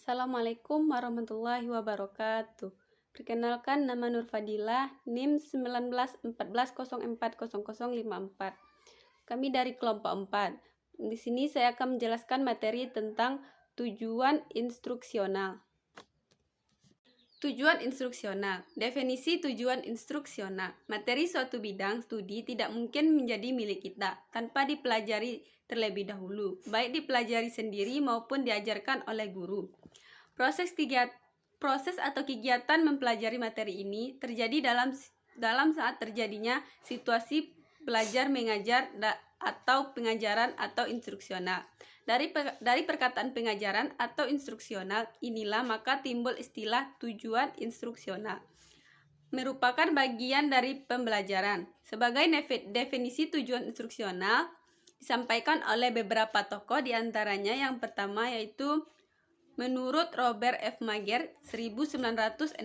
Assalamualaikum warahmatullahi wabarakatuh. Perkenalkan, nama Nur Fadilah, NIM 1914040054. Kami dari kelompok 4. Di sini saya akan menjelaskan materi tentang tujuan instruksional. Tujuan instruksional. Definisi tujuan instruksional. Materi suatu bidang studi tidak mungkin menjadi milik kita tanpa dipelajari terlebih dahulu, baik dipelajari sendiri maupun diajarkan oleh guru. Proses atau kegiatan mempelajari materi ini terjadi dalam saat terjadinya situasi belajar mengajar atau pengajaran atau instruksional. Dari perkataan pengajaran atau instruksional inilah maka timbul istilah tujuan instruksional. Merupakan bagian dari pembelajaran. Sebagai definisi tujuan instruksional disampaikan oleh beberapa tokoh, diantaranya yang pertama yaitu menurut Robert F. Mager 1962.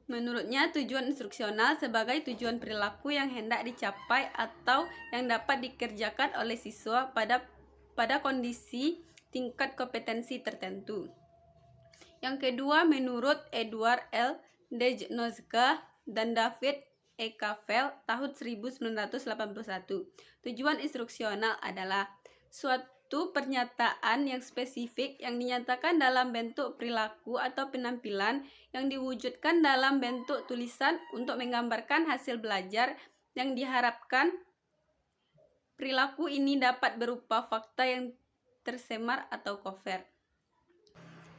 Menurutnya, tujuan instruksional sebagai tujuan perilaku yang hendak dicapai atau yang dapat dikerjakan oleh siswa pada kondisi tingkat kompetensi tertentu. Yang kedua, menurut Edward L. Dejnozka dan David E. Cavell tahun 1981. Tujuan instruksional adalah suatu pernyataan yang spesifik yang dinyatakan dalam bentuk perilaku atau penampilan yang diwujudkan dalam bentuk tulisan untuk menggambarkan hasil belajar yang diharapkan. Perilaku ini dapat berupa fakta yang tersemar atau cover.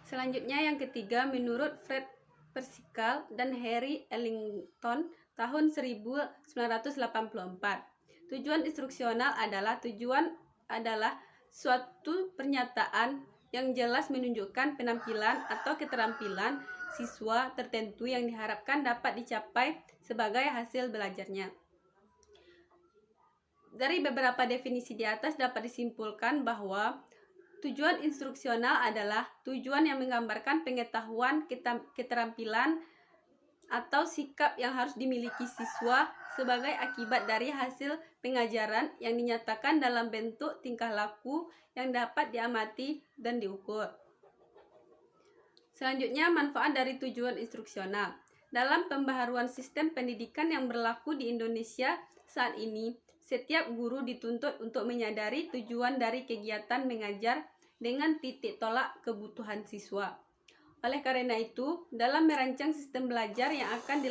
Selanjutnya yang ketiga, menurut Fred Percival dan Harry Ellington tahun 1984. Tujuan instruksional adalah suatu pernyataan yang jelas menunjukkan penampilan atau keterampilan siswa tertentu yang diharapkan dapat dicapai sebagai hasil belajarnya. Dari beberapa definisi di atas dapat disimpulkan bahwa tujuan instruksional adalah tujuan yang menggambarkan pengetahuan, keterampilan, atau sikap yang harus dimiliki siswa sebagai akibat dari hasil pengajaran yang dinyatakan dalam bentuk tingkah laku yang dapat diamati dan diukur. Selanjutnya, manfaat dari tujuan instruksional. Dalam pembaharuan sistem pendidikan yang berlaku di Indonesia saat ini, setiap guru dituntut untuk menyadari tujuan dari kegiatan mengajar dengan titik tolak kebutuhan siswa. Oleh karena itu, dalam merancang sistem belajar yang akan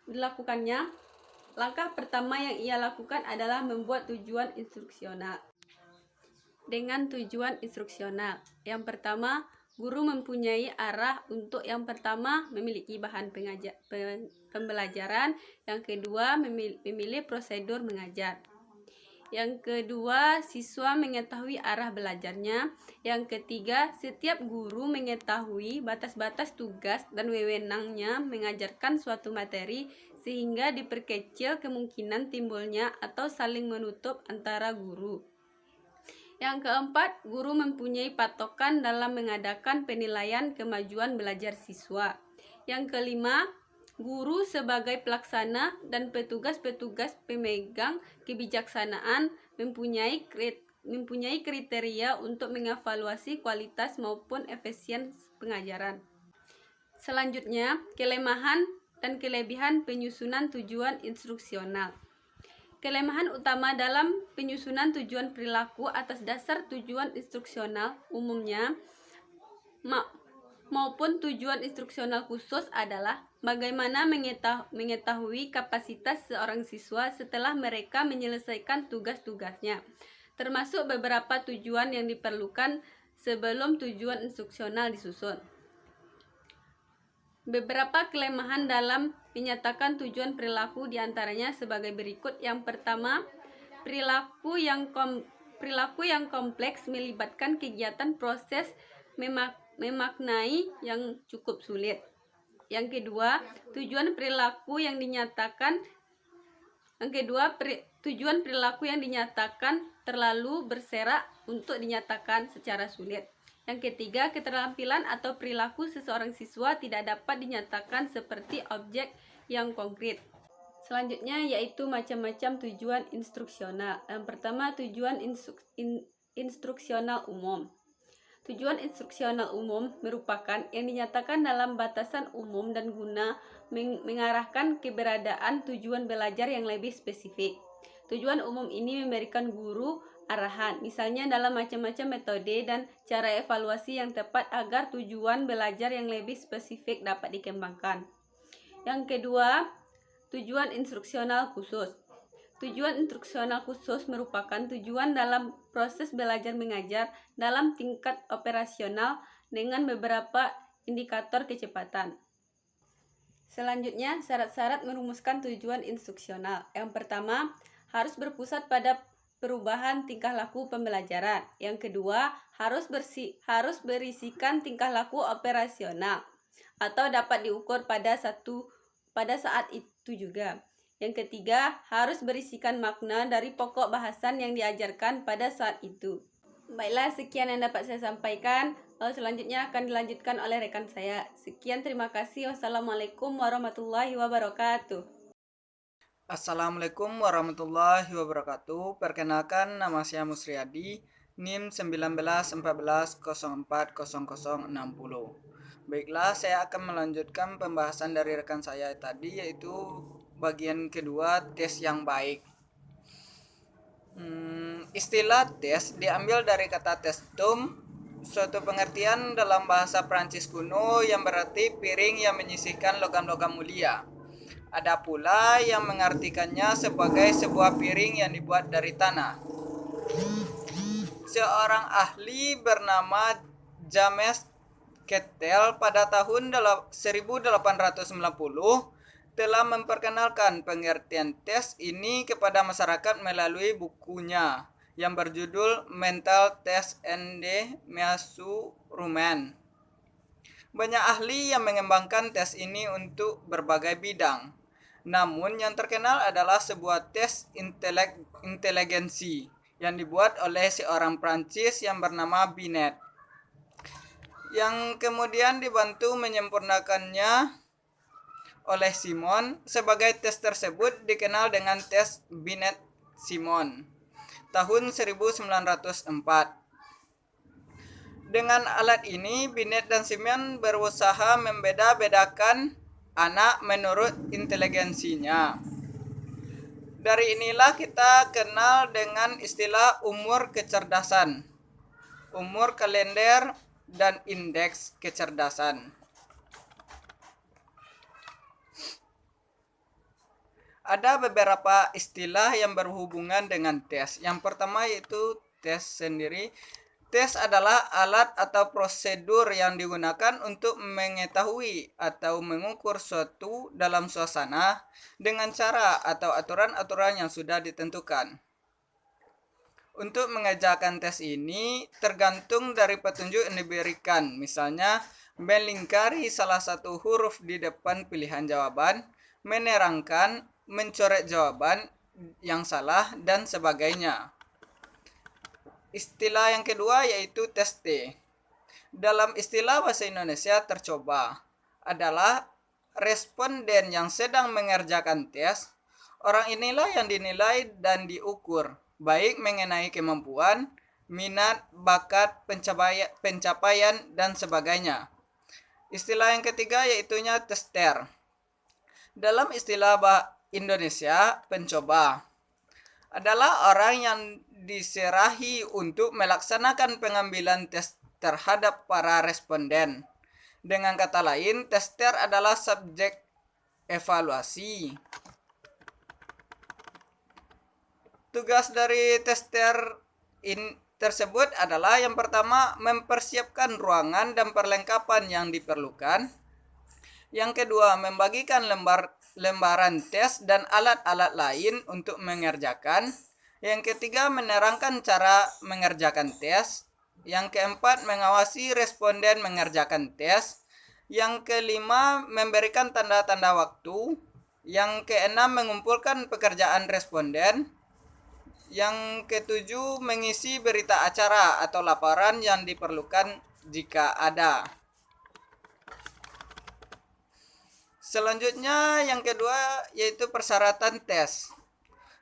dilakukannya, langkah pertama yang ia lakukan adalah membuat tujuan instruksional. Dengan tujuan instruksional, yang pertama, guru mempunyai arah untuk yang pertama memiliki bahan pembelajaran, yang kedua memilih prosedur mengajar. Yang kedua, siswa mengetahui arah belajarnya. Yang ketiga, setiap guru mengetahui batas-batas tugas dan wewenangnya mengajarkan suatu materi sehingga diperkecil kemungkinan timbulnya atau saling menutup antara guru. Yang keempat, guru mempunyai patokan dalam mengadakan penilaian kemajuan belajar siswa. Yang kelima, guru sebagai pelaksana dan petugas-petugas pemegang kebijaksanaan mempunyai kriteria untuk mengevaluasi kualitas maupun efisiensi pengajaran. Selanjutnya, kelemahan dan kelebihan penyusunan tujuan instruksional. Kelemahan utama dalam penyusunan tujuan perilaku atas dasar tujuan instruksional umumnya maupun tujuan instruksional khusus adalah bagaimana mengetahui kapasitas seorang siswa setelah mereka menyelesaikan tugas-tugasnya, termasuk beberapa tujuan yang diperlukan sebelum tujuan instruksional disusun. Beberapa kelemahan dalam menyatakan tujuan perilaku diantaranya sebagai berikut. Yang pertama, perilaku yang kompleks melibatkan kegiatan proses memaknai yang cukup sulit. Yang kedua, tujuan perilaku yang dinyatakan terlalu berserak untuk dinyatakan secara sulit. Yang ketiga, keterampilan atau perilaku seseorang siswa tidak dapat dinyatakan seperti objek yang konkret. Selanjutnya yaitu macam-macam tujuan instruksional. Yang pertama, tujuan instruksional umum. Tujuan instruksional umum merupakan yang dinyatakan dalam batasan umum dan guna mengarahkan keberadaan tujuan belajar yang lebih spesifik. Tujuan umum ini memberikan guru arahan, misalnya dalam macam-macam metode dan cara evaluasi yang tepat agar tujuan belajar yang lebih spesifik dapat dikembangkan. Yang kedua, tujuan instruksional khusus. Tujuan instruksional khusus merupakan tujuan dalam proses belajar mengajar dalam tingkat operasional dengan beberapa indikator kecepatan. Selanjutnya, syarat-syarat merumuskan tujuan instruksional. Yang pertama, harus berpusat pada perubahan tingkah laku pembelajaran. Yang kedua, harus berisikan tingkah laku operasional atau dapat diukur pada saat itu juga. Yang ketiga, harus berisikan makna dari pokok bahasan yang diajarkan pada saat itu. Baiklah, sekian yang dapat saya sampaikan. Selanjutnya akan dilanjutkan oleh rekan saya. Sekian, terima kasih. Wassalamualaikum warahmatullahi wabarakatuh. Assalamualaikum warahmatullahi wabarakatuh. Perkenalkan, nama saya Musriyadi, NIM 1914040060. Baiklah, saya akan melanjutkan pembahasan dari rekan saya tadi, yaitu bagian kedua, tes yang baik. Istilah tes diambil dari kata testum, suatu pengertian dalam bahasa Prancis kuno yang berarti piring yang menyisihkan logam-logam mulia. Ada pula yang mengartikannya sebagai sebuah piring yang dibuat dari tanah. Seorang ahli bernama James Kettel pada tahun 1890 telah memperkenalkan pengertian tes ini kepada masyarakat melalui bukunya yang berjudul Mental Test and the Measurement. Banyak ahli yang mengembangkan tes ini untuk berbagai bidang. Namun yang terkenal adalah sebuah tes inteligensi yang dibuat oleh seorang Prancis yang bernama Binet, yang kemudian dibantu menyempurnakannya oleh Simon. Sebagai tes tersebut dikenal dengan tes Binet-Simon tahun 1904. Dengan alat ini, Binet dan Simon berusaha membeda-bedakan anak menurut inteligensinya. Dari inilah kita kenal dengan istilah umur kecerdasan, umur kalender, dan indeks kecerdasan. Ada beberapa istilah yang berhubungan dengan tes. Yang pertama yaitu tes sendiri. Tes adalah alat atau prosedur yang digunakan untuk mengetahui atau mengukur suatu dalam suasana dengan cara atau aturan-aturan yang sudah ditentukan. Untuk mengerjakan tes ini tergantung dari petunjuk yang diberikan, misalnya melingkari salah satu huruf di depan pilihan jawaban, menerangkan, mencoret jawaban yang salah, dan sebagainya. Istilah yang kedua yaitu tes T. Dalam istilah bahasa Indonesia tercoba adalah responden yang sedang mengerjakan tes. Orang inilah yang dinilai dan diukur, baik mengenai kemampuan, minat, bakat, pencapaian, dan sebagainya. Istilah yang ketiga yaitunya tester. Dalam istilah Indonesia, pencoba adalah orang yang diserahi untuk melaksanakan pengambilan tes terhadap para responden. Dengan kata lain, tester adalah subjek evaluasi. Tugas dari tester tersebut adalah yang pertama, mempersiapkan ruangan dan perlengkapan yang diperlukan. Yang kedua, membagikan lembaran tes dan alat-alat lain untuk mengerjakan. Yang ketiga, menerangkan cara mengerjakan tes. Yang keempat, mengawasi responden mengerjakan tes. Yang kelima, memberikan tanda-tanda waktu. Yang keenam, mengumpulkan pekerjaan responden. Yang ketujuh, mengisi berita acara atau laporan yang diperlukan jika ada. Selanjutnya yang kedua yaitu persyaratan tes.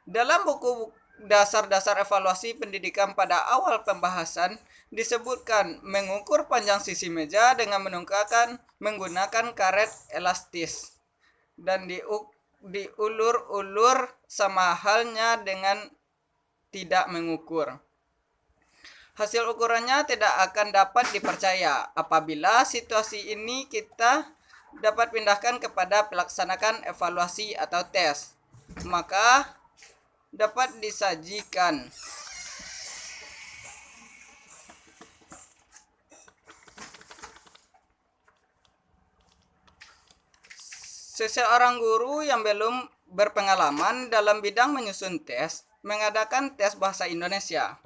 Dalam buku dasar-dasar evaluasi pendidikan pada awal pembahasan disebutkan mengukur panjang sisi meja dengan menggunakan karet elastis dan diulur-ulur sama halnya dengan tidak mengukur. Hasil ukurannya tidak akan dapat dipercaya apabila situasi ini kita dapat pindahkan kepada pelaksanakan evaluasi atau tes. Maka dapat disajikan seseorang guru yang belum berpengalaman dalam bidang menyusun tes mengadakan tes bahasa Indonesia.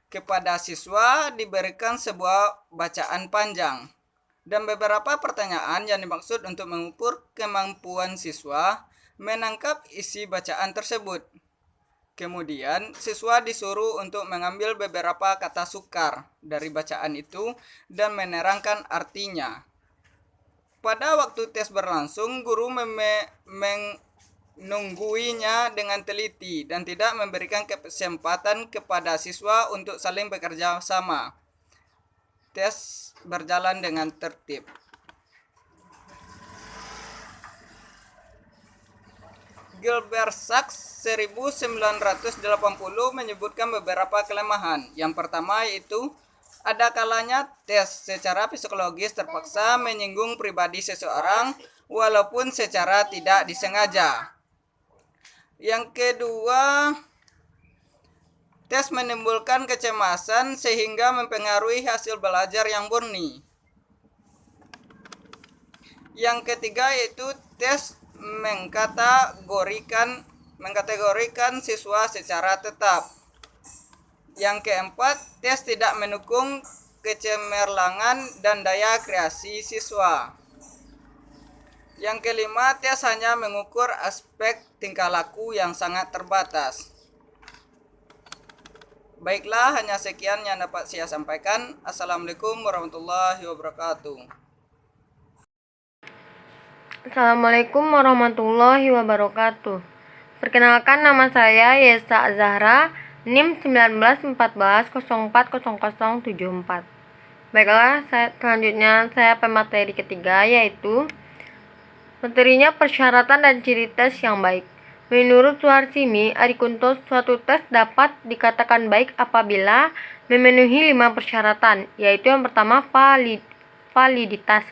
Kepada siswa diberikan sebuah bacaan panjang dan beberapa pertanyaan yang dimaksud untuk mengukur kemampuan siswa menangkap isi bacaan tersebut. Kemudian, siswa disuruh untuk mengambil beberapa kata sukar dari bacaan itu dan menerangkan artinya. Pada waktu tes berlangsung, guru menungguinya dengan teliti dan tidak memberikan kesempatan kepada siswa untuk saling bekerja sama. Tes berjalan dengan tertib. Gilbert Sachs 1980 menyebutkan beberapa kelemahan. Yang pertama yaitu ada kalanya tes secara psikologis terpaksa menyinggung pribadi seseorang walaupun secara tidak disengaja. Yang kedua, tes menimbulkan kecemasan sehingga mempengaruhi hasil belajar yang murni. Yang ketiga yaitu tes mengkategorikan siswa secara tetap. Yang keempat, tes tidak mendukung kecemerlangan dan daya kreasi siswa. Yang kelima, tes hanya mengukur aspek tingkah laku yang sangat terbatas. Baiklah, hanya sekian yang dapat saya sampaikan. Assalamualaikum warahmatullahi wabarakatuh. Assalamualaikum warahmatullahi wabarakatuh. Perkenalkan, nama saya Yesa Zahra, NIM 1914040074. Baiklah, selanjutnya saya pemateri ketiga, yaitu materinya persyaratan dan ciri tes yang baik. Menurut Suharsimi Arikunto, suatu tes dapat dikatakan baik apabila memenuhi 5 persyaratan, yaitu yang pertama validitas.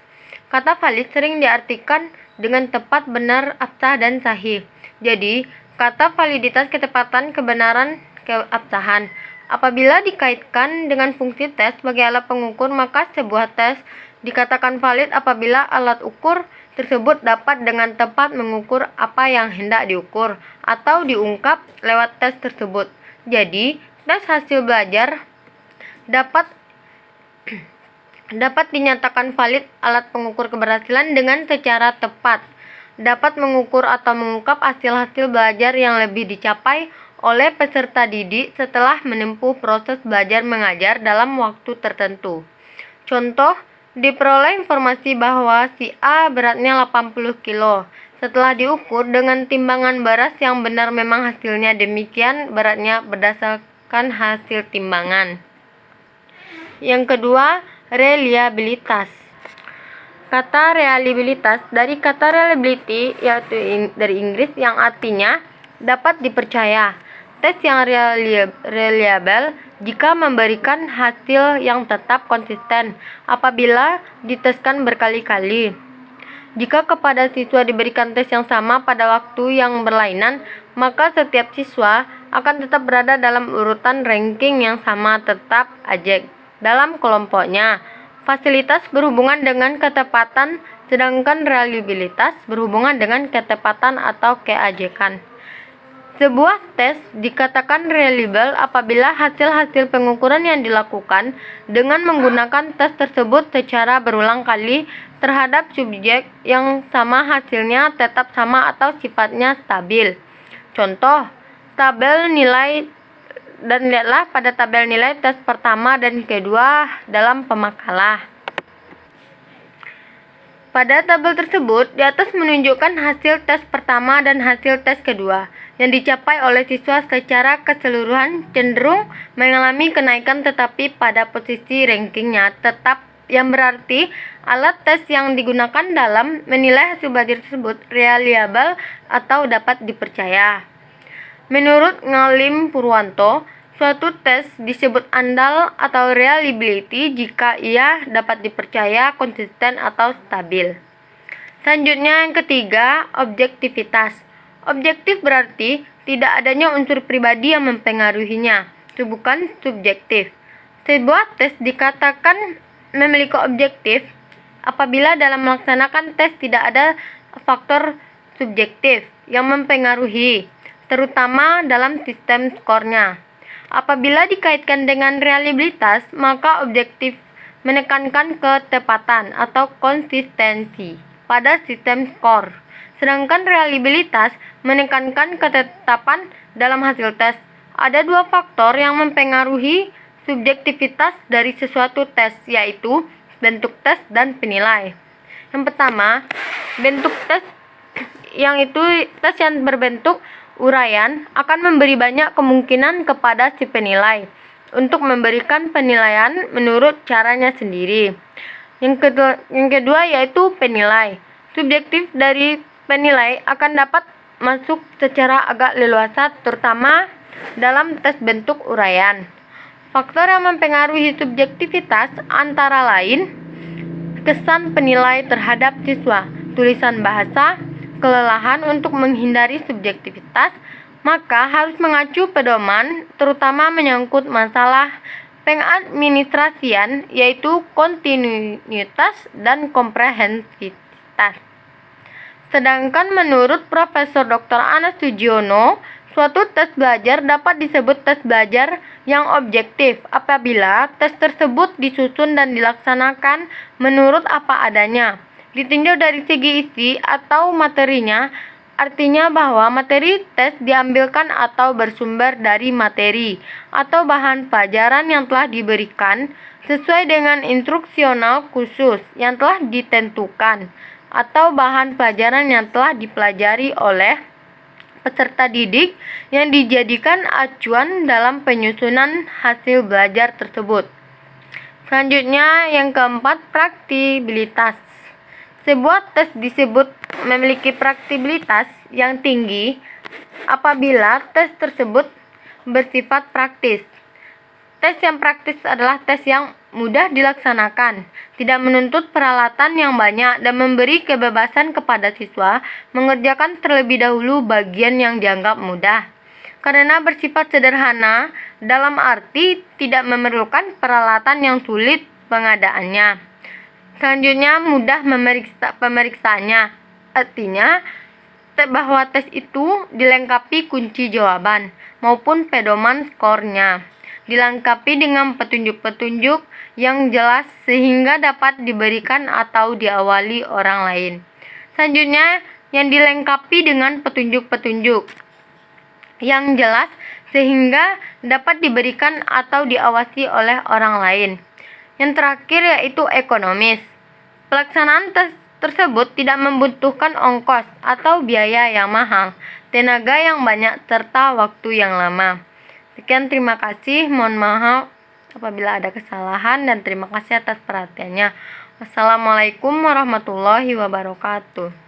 Kata valid sering diartikan dengan tepat, benar, absah, dan sahih. Jadi, kata validitas ketepatan, kebenaran, keabsahan. Apabila dikaitkan dengan fungsi tes sebagai alat pengukur, maka sebuah tes dikatakan valid apabila alat ukur tersebut dapat dengan tepat mengukur apa yang hendak diukur atau diungkap lewat tes tersebut. Jadi, tes hasil belajar dapat dinyatakan valid alat pengukur keberhasilan dengan secara tepat, dapat mengukur atau mengungkap hasil-hasil belajar yang lebih dicapai oleh peserta didik setelah menempuh proses belajar mengajar dalam waktu tertentu. Contoh, diperoleh informasi bahwa si A beratnya 80 kilo. Setelah diukur dengan timbangan beras yang benar memang hasilnya demikian beratnya berdasarkan hasil timbangan. Yang kedua, reliabilitas. Kata reliabilitas dari kata reliability, yaitu dari Inggris, yang artinya dapat dipercaya. Tes yang reliable jika memberikan hasil yang tetap konsisten apabila diteskan berkali-kali. Jika kepada siswa diberikan tes yang sama pada waktu yang berlainan, maka setiap siswa akan tetap berada dalam urutan ranking yang sama, tetap ajek dalam kelompoknya. Fasilitas berhubungan dengan ketepatan, sedangkan reliabilitas berhubungan dengan ketepatan atau keajekan. Sebuah tes dikatakan reliable apabila hasil-hasil pengukuran yang dilakukan dengan menggunakan tes tersebut secara berulang kali terhadap subjek yang sama hasilnya tetap sama atau sifatnya stabil. Contoh, tabel nilai, dan lihatlah pada tabel nilai tes pertama dan kedua dalam pemakalah. Pada tabel tersebut, di atas menunjukkan hasil tes pertama dan hasil tes kedua yang dicapai oleh siswa secara keseluruhan cenderung mengalami kenaikan tetapi pada posisi rankingnya tetap, yang berarti alat tes yang digunakan dalam menilai hasil belajar tersebut reliable atau dapat dipercaya. Menurut Ngalim Purwanto, suatu tes disebut andal atau reliability jika ia dapat dipercaya, konsisten, atau stabil. Selanjutnya yang ketiga, objektivitas. Objektif berarti tidak adanya unsur pribadi yang mempengaruhinya, itu bukan subjektif. Sebuah tes dikatakan memiliki objektif apabila dalam melaksanakan tes tidak ada faktor subjektif yang mempengaruhi, terutama dalam sistem skornya. Apabila dikaitkan dengan reliabilitas, maka objektif menekankan ketepatan atau konsistensi pada sistem skor, sedangkan reliabilitas menekankan ketetapan dalam hasil tes. Ada dua faktor yang mempengaruhi subjektivitas dari sesuatu tes, yaitu bentuk tes dan penilai. Yang pertama, bentuk tes, yang itu tes yang berbentuk uraian akan memberi banyak kemungkinan kepada si penilai untuk memberikan penilaian menurut caranya sendiri. Yang kedua yaitu penilai. Subjektif dari penilai akan dapat masuk secara agak leluasa, terutama dalam tes bentuk uraian. Faktor yang mempengaruhi subjektivitas antara lain kesan penilai terhadap siswa, tulisan bahasa, kelelahan. Untuk menghindari subjektivitas, maka harus mengacu pedoman, terutama menyangkut masalah pengadministrasian, yaitu kontinuitas dan komprehensivitas. Sedangkan menurut Profesor Dr. Anas Sujiono, suatu tes belajar dapat disebut tes belajar yang objektif apabila tes tersebut disusun dan dilaksanakan menurut apa adanya, ditinjau dari segi isi atau materinya, artinya bahwa materi tes diambilkan atau bersumber dari materi atau bahan pelajaran yang telah diberikan sesuai dengan instruksional khusus yang telah ditentukan, atau bahan pelajaran yang telah dipelajari oleh peserta didik yang dijadikan acuan dalam penyusunan hasil belajar tersebut. Selanjutnya yang keempat, praktibilitas. Sebuah tes disebut memiliki praktibilitas yang tinggi apabila tes tersebut bersifat praktis. Tes yang praktis adalah tes yang mudah dilaksanakan, tidak menuntut peralatan yang banyak, dan memberi kebebasan kepada siswa mengerjakan terlebih dahulu bagian yang dianggap mudah. Karena bersifat sederhana, dalam arti tidak memerlukan peralatan yang sulit pengadaannya. Selanjutnya, mudah pemeriksaannya, artinya bahwa tes itu dilengkapi kunci jawaban maupun pedoman skornya, dilengkapi dengan petunjuk-petunjuk yang jelas sehingga dapat diberikan atau diawali orang lain. Selanjutnya, yang dilengkapi dengan petunjuk-petunjuk yang jelas sehingga dapat diberikan atau diawasi oleh orang lain. Yang terakhir yaitu ekonomis. Pelaksanaan tes tersebut tidak membutuhkan ongkos atau biaya yang mahal, tenaga yang banyak, serta waktu yang lama. Sekian, terima kasih. Mohon maaf apabila ada kesalahan dan terima kasih atas perhatiannya. Wassalamualaikum warahmatullahi wabarakatuh.